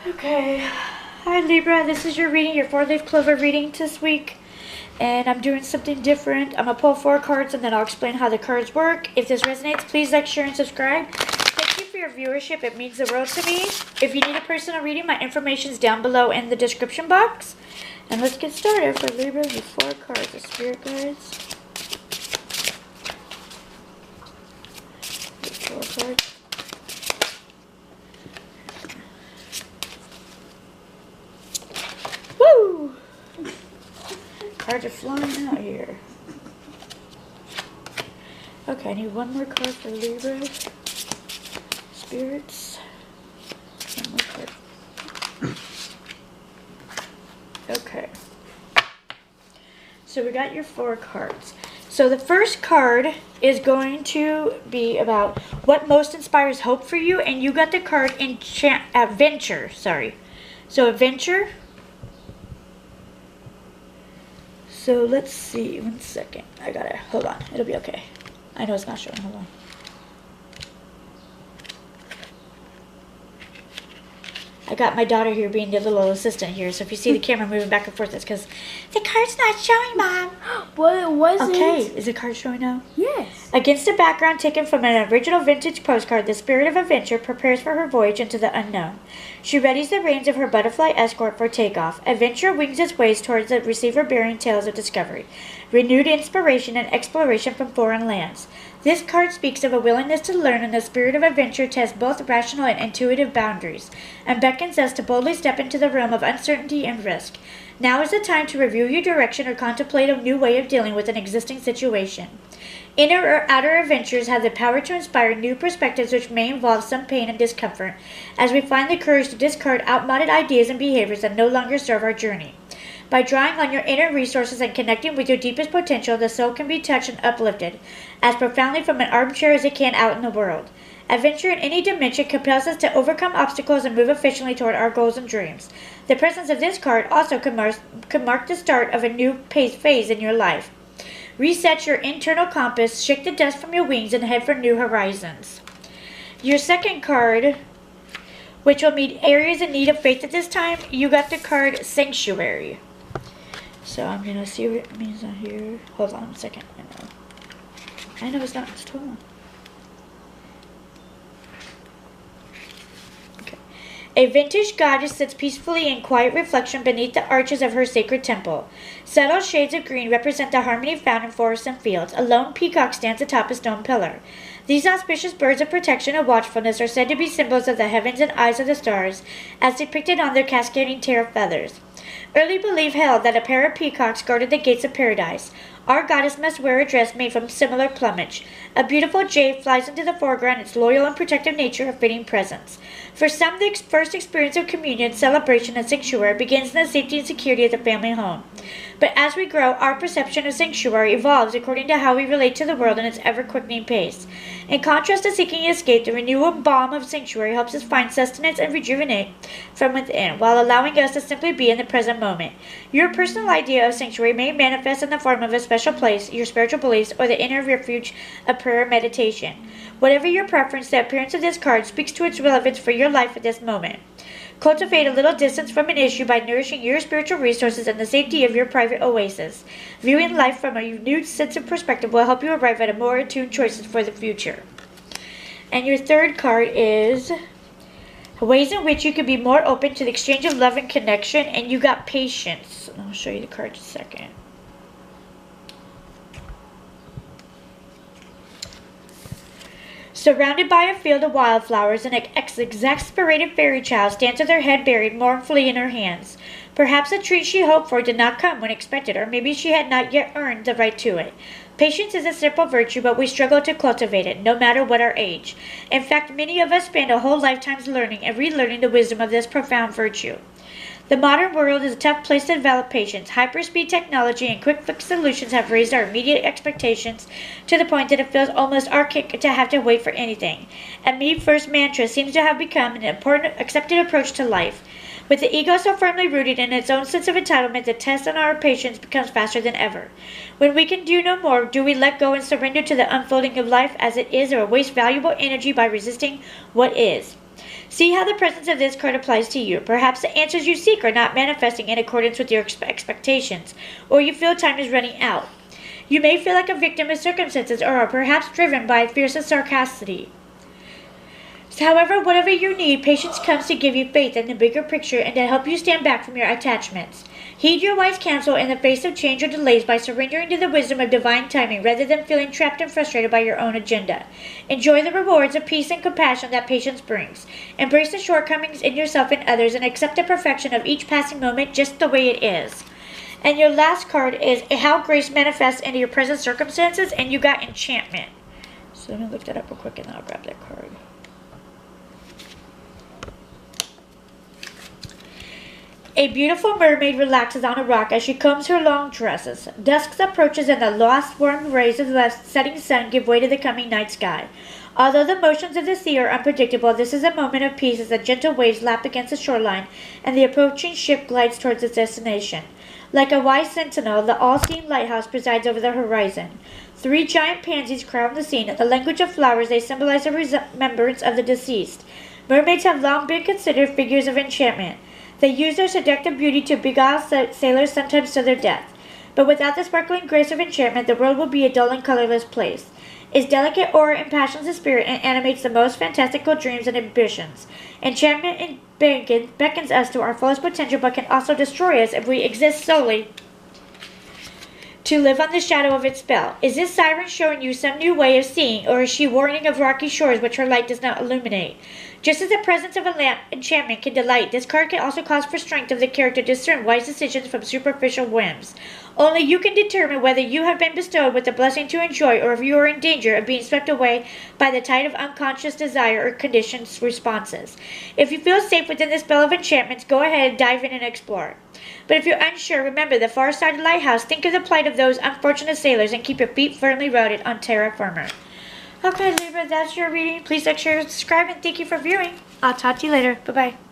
Okay. Hi Libra, this is your reading, your 4-leaf clover reading this week. And I'm doing something different. I'm going to pull 4 cards and then I'll explain how the cards work. If this resonates, please like, share, and subscribe. Thank you for your viewership. It means the world to me. If you need a personal reading, my information is down below in the description box. And let's get started for Libra with 4 cards of spirit guides. 4 cards. Woo! Cards are flying out here. Okay, I need one more card for Libra. Spirits. One more card. Okay. So we got your 4 cards. So the first card is going to be about what most inspires hope for you, and you got the card Adventure. Sorry. So Adventure. So let's see, 1 second. I gotta, hold on, it'll be okay. I know it's not showing, hold on. I got my daughter here being the little assistant here, so if you see the camera moving back and forth, it's because the card's not showing, Mom. Well, it wasn't. Okay, is the card showing now? Yes. Against a background taken from an original vintage postcard, the spirit of adventure prepares for her voyage into the unknown. She readies the reins of her butterfly escort for takeoff. Adventure wings its ways towards the receiver bearing tales of discovery, renewed inspiration, and exploration from foreign lands. This card speaks of a willingness to learn, and the spirit of adventure tests both rational and intuitive boundaries, and beckons us to boldly step into the realm of uncertainty and risk. Now is the time to review your direction or contemplate a new way of dealing with an existing situation. Inner or outer adventures have the power to inspire new perspectives, which may involve some pain and discomfort, as we find the courage to discard outmoded ideas and behaviors that no longer serve our journey. By drawing on your inner resources and connecting with your deepest potential, the soul can be touched and uplifted, as profoundly from an armchair as it can out in the world. Adventure in any dimension compels us to overcome obstacles and move efficiently toward our goals and dreams. The presence of this card also could mark the start of a new phase in your life. Reset your internal compass, shake the dust from your wings, and head for new horizons. Your second card, which will meet areas in need of faith at this time, you got the card Sanctuary. So I'm going to see what it means on here. Hold on a second. I know it's not. Just hold on. Okay. A vintage goddess sits peacefully in quiet reflection beneath the arches of her sacred temple. Subtle shades of green represent the harmony found in forests and fields. A lone peacock stands atop a stone pillar. These auspicious birds of protection and watchfulness are said to be symbols of the heavens and eyes of the stars, as depicted on their cascading tail feathers. Early belief held that a pair of peacocks guarded the gates of paradise. Our goddess must wear a dress made from similar plumage. A beautiful jade flies into the foreground, its loyal and protective nature a fitting presence. For some, the first experience of communion, celebration, and sanctuary begins in the safety and security of the family home. But as we grow, our perception of sanctuary evolves according to how we relate to the world in its ever-quickening pace. In contrast to seeking escape, the renewal balm of sanctuary helps us find sustenance and rejuvenate from within, while allowing us to simply be in the present moment. Your personal idea of sanctuary may manifest in the form of a special place, your spiritual beliefs, or the inner refuge of prayer and meditation. Whatever your preference, the appearance of this card speaks to its relevance for your life at this moment. Cultivate a little distance from an issue by nourishing your spiritual resources and the safety of your private oasis. Viewing life from a renewed sense of perspective will help you arrive at a more attuned choices for the future. And your third card is ways in which you can be more open to the exchange of love and connection, and you got patience. I'll show you the card in a second. Surrounded by a field of wildflowers, an exasperated fairy child stands with her head buried mournfully in her hands. Perhaps the treat she hoped for did not come when expected, or maybe she had not yet earned the right to it. Patience is a simple virtue, but we struggle to cultivate it, no matter what our age. In fact, many of us spend a whole lifetime learning and relearning the wisdom of this profound virtue. The modern world is a tough place to develop patience. Hyperspeed technology and quick-fix solutions have raised our immediate expectations to the point that it feels almost archaic to have to wait for anything. A me-first mantra seems to have become an important, accepted approach to life. With the ego so firmly rooted in its own sense of entitlement, the test on our patience becomes faster than ever. When we can do no more, do we let go and surrender to the unfolding of life as it is, or waste valuable energy by resisting what is? See how the presence of this card applies to you. Perhaps the answers you seek are not manifesting in accordance with your expectations, or you feel time is running out. You may feel like a victim of circumstances or are perhaps driven by fierce sarcasticity. However, whatever you need, patience comes to give you faith in the bigger picture and to help you stand back from your attachments. Heed your wise counsel in the face of change or delays by surrendering to the wisdom of divine timing rather than feeling trapped and frustrated by your own agenda. Enjoy the rewards of peace and compassion that patience brings. Embrace the shortcomings in yourself and others and accept the perfection of each passing moment just the way it is. And your last card is how grace manifests into your present circumstances, and you got enchantment. So let me look that up real quick and then I'll grab that card. A beautiful mermaid relaxes on a rock as she combs her long tresses. Dusk approaches and the lost warm rays of the setting sun give way to the coming night sky. Although the motions of the sea are unpredictable, this is a moment of peace as the gentle waves lap against the shoreline and the approaching ship glides towards its destination. Like a wise sentinel, the all-seeing lighthouse presides over the horizon. 3 giant pansies crown the scene. In the language of flowers, they symbolize a remembrance of the deceased. Mermaids have long been considered figures of enchantment. They use their seductive beauty to beguile sailors sometimes to their death. But without the sparkling grace of enchantment, the world will be a dull and colorless place. Its delicate aura impassions the spirit and animates the most fantastical dreams and ambitions. Enchantment beckons us to our fullest potential but can also destroy us if we exist solely to live on the shadow of its spell. Is this siren showing you some new way of seeing, or is she warning of rocky shores which her light does not illuminate? Just as the presence of a lamp enchantment can delight, this card can also cause for strength of the character to discern wise decisions from superficial whims. Only you can determine whether you have been bestowed with the blessing to enjoy or if you are in danger of being swept away by the tide of unconscious desire or conditioned responses. If you feel safe within the spell of enchantments, go ahead and dive in and explore. But if you're unsure, remember the far-sighted lighthouse. Think of the plight of those unfortunate sailors and keep your feet firmly rooted on terra firma. Okay, Libra, that's your reading. Please like, share, subscribe, and thank you for viewing. I'll talk to you later. Bye-bye.